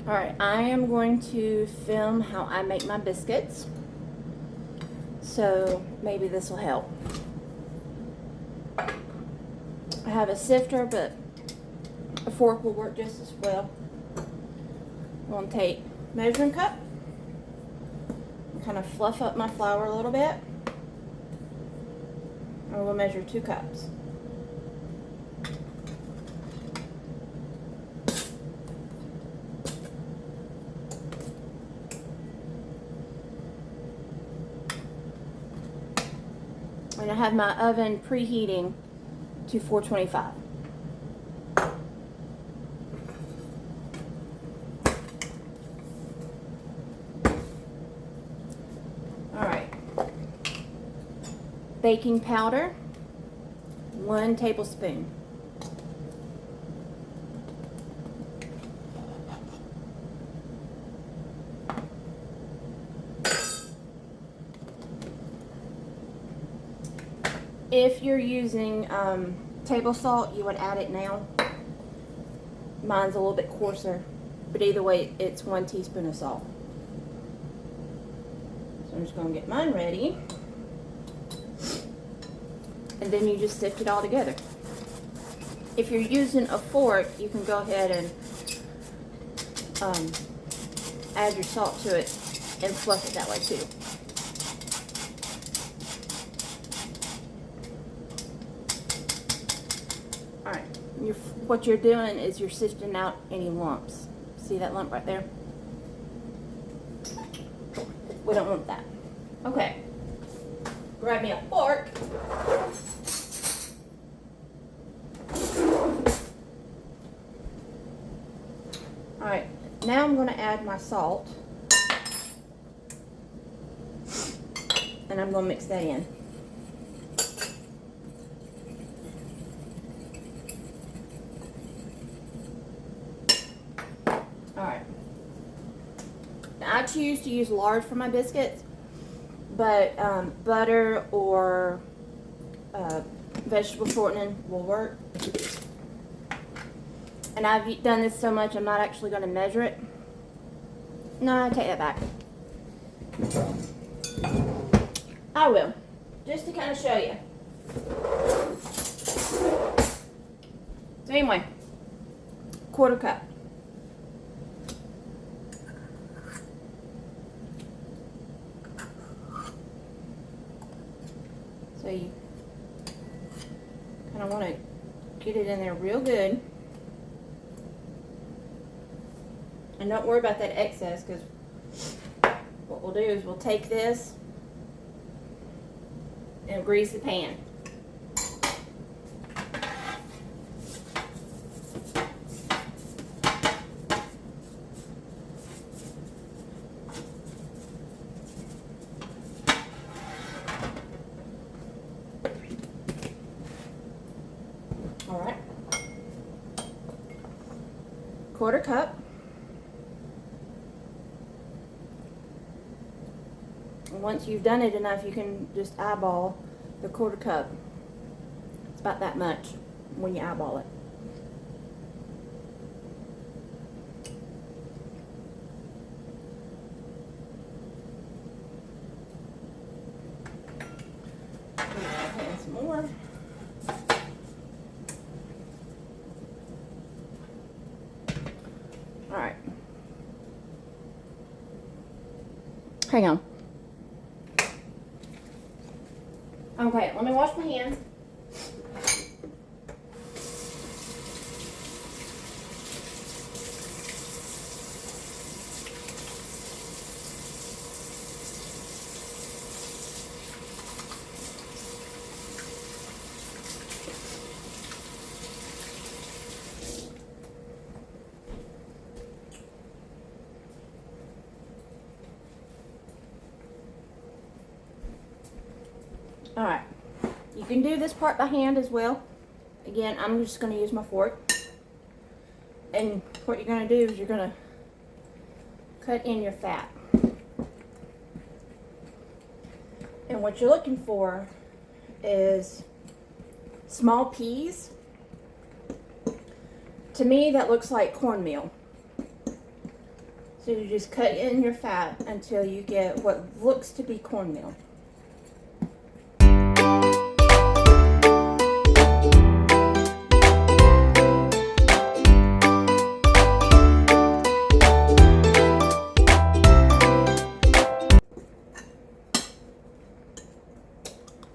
Alright, I am going to film how I make my biscuits. So maybe this will help. I have a sifter, but a fork will work just as well. I'm going to take measuring cup and kind of fluff up my flour a little bit. And we'll measure 2 cups. And I have my oven preheating to 425. Alright. Baking powder, 1 tablespoon. If you're using table salt, you would add it now. Mine's a little bit coarser, but either way, it's 1 teaspoon of salt. So I'm just going to get mine ready. And then you just sift it all together. If you're using a fork, you can go ahead and add your salt to it and fluff it that way too. Alright, what you're doing is you're sifting out any lumps. See that lump right there? We don't want that. Okay. Grab me a fork. Alright, now I'm going to add my salt. And I'm going to mix that in. Alright. I choose to use lard for my biscuits, but butter or vegetable shortening will work. And I've done this so much, I'm not actually going to measure it. No, I take that back. I will, just to kind of show you. So anyway, 1/4 cup. So you kind of want to get it in there real good. And don't worry about that excess, because what we'll do is we'll take this and grease the pan. All right. 1/4 cup. Once you've done it enough, you can just eyeball the 1/4 cup. It's about that much when you eyeball it. Add some more. All right. Hang on. Okay, let me wash my hands. All right. You can do this part by hand as well. Again, I'm just going to use my fork. And what you're going to do is you're going to cut in your fat. And what you're looking for is small peas. To me, that looks like cornmeal. So you just cut in your fat until you get what looks to be cornmeal.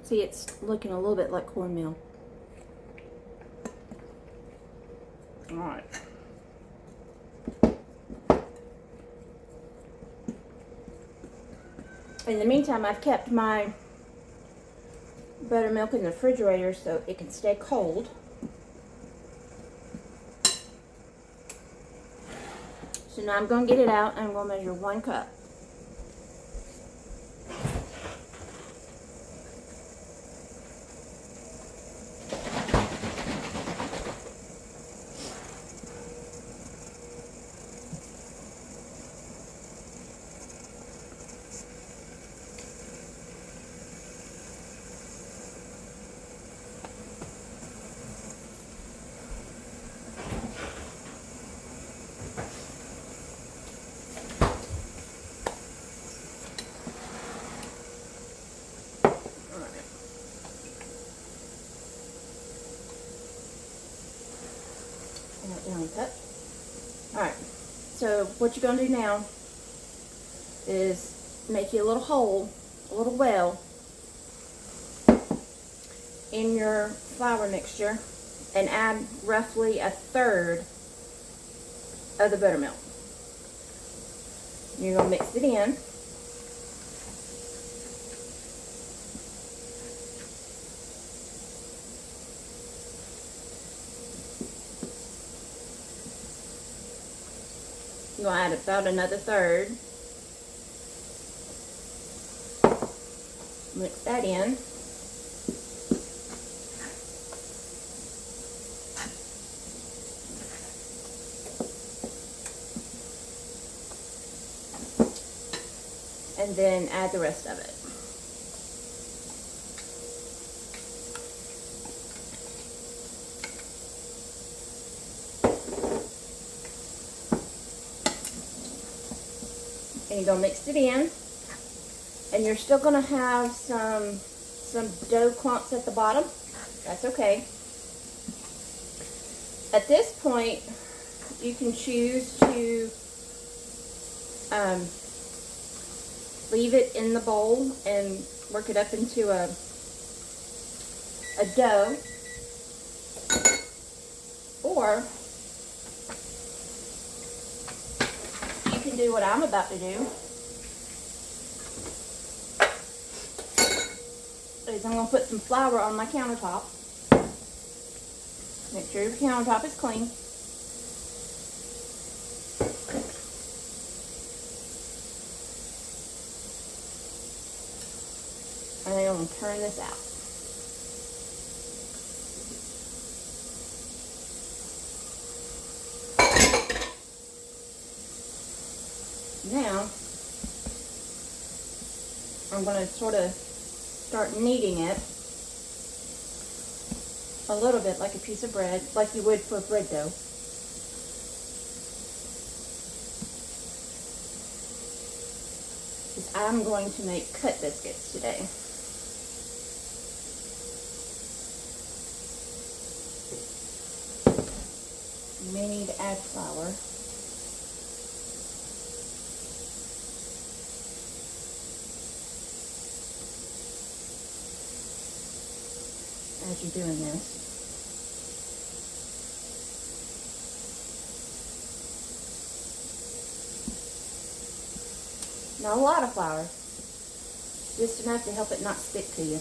See, it's looking a little bit like cornmeal. All right. In the meantime, I've kept my buttermilk in the refrigerator so it can stay cold. So now I'm going to get it out and I'm going to measure 1 cup. Alright, so what you're going to do now is make you a little hole, a little well in your flour mixture and add roughly 1/3 of the buttermilk. You're going to mix it in. You're going to add about another 1/3. Mix that in. And then add the rest of it. And you're going to mix it in, and you're still going to have some dough clumps at the bottom. That's okay. At this point, you can choose to leave it in the bowl and work it up into a dough, or you can do what I'm about to do. Is I'm going to put some flour on my countertop. Make sure your countertop is clean. And then I'm going to turn this out. Now, I'm going to sort of start kneading it a little bit like a piece of bread, like you would for bread dough. Because I'm going to make cut biscuits today. You may need to add flour. As you're doing this. Not a lot of flour, just enough to help it not stick to you.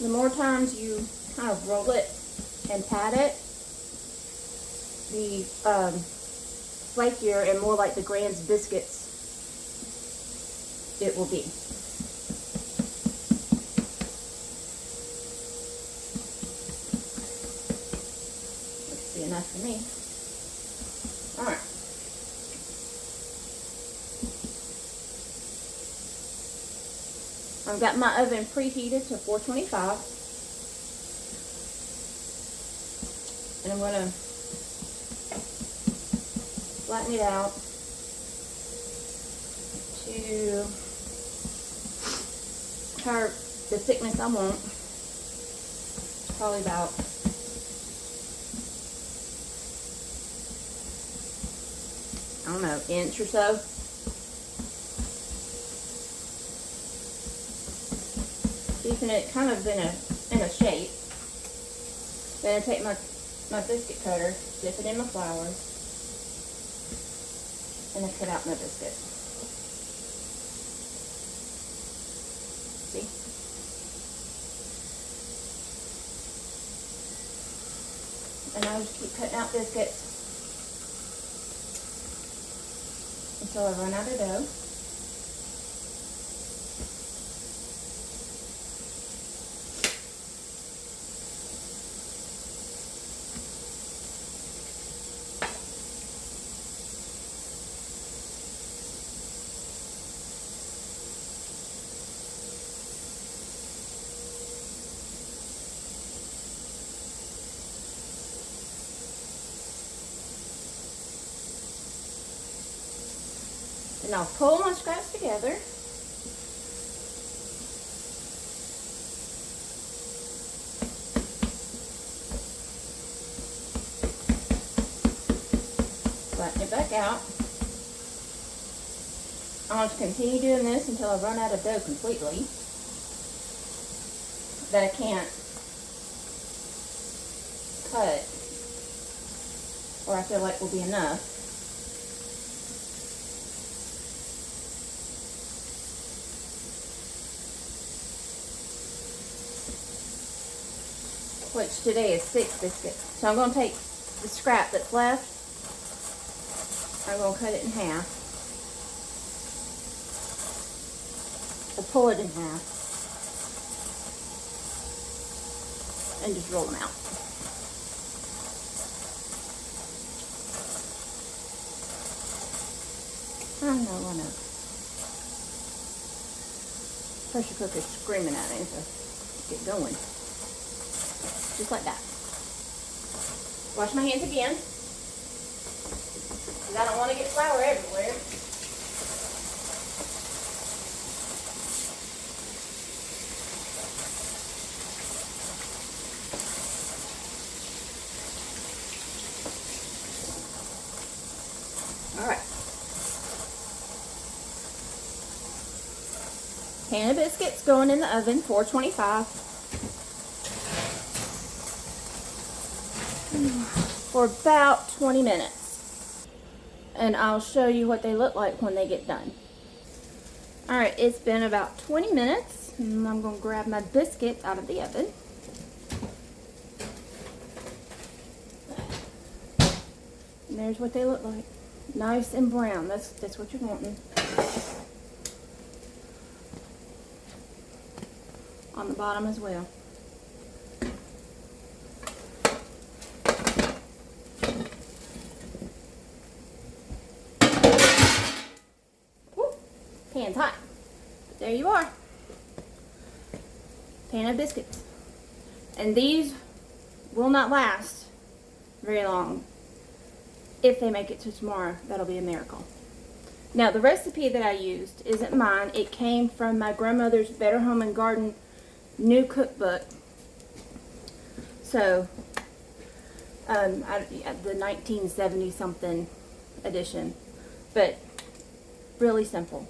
The more times you kind of roll it and pat it, the flakier and more like the Grand's biscuits it will be. Let's see, enough for me. Alright. I've got my oven preheated to 425. And I'm going to flatten it out to the thickness I want. Probably about I don't know, inch or so. Keeping it kind of in a shape. Then I take my biscuit cutter, dip it in my flour, and I cut out my biscuit. See? And I just keep cutting out biscuits until I run out of dough. And I'll pull my scraps together. Flatten it back out. I want to continue doing this until I run out of dough completely. That I can't cut, or I feel like will be enough. Which today is 6 biscuits. So I'm going to take the scrap that's left, I'm going to cut it in half, or pull it in half, and just roll them out. I know. Pressure cooker's screaming at me, so get going. Just like that. Wash my hands again, because I don't want to get flour everywhere. All right. Pan of biscuits going in the oven, 425. For about 20 minutes, and I'll show you what they look like when they get done. Alright, it's been about 20 minutes, and I'm going to grab my biscuits out of the oven. And there's what they look like. Nice and brown. That's what you're wanting. On the bottom as well. Pan's hot. But there you are. Pan of biscuits. And these will not last very long. If they make it to tomorrow, that'll be a miracle. Now, the recipe that I used isn't mine. It came from my grandmother's Better Home and Garden new cookbook. So, the 1970 something edition. But really simple.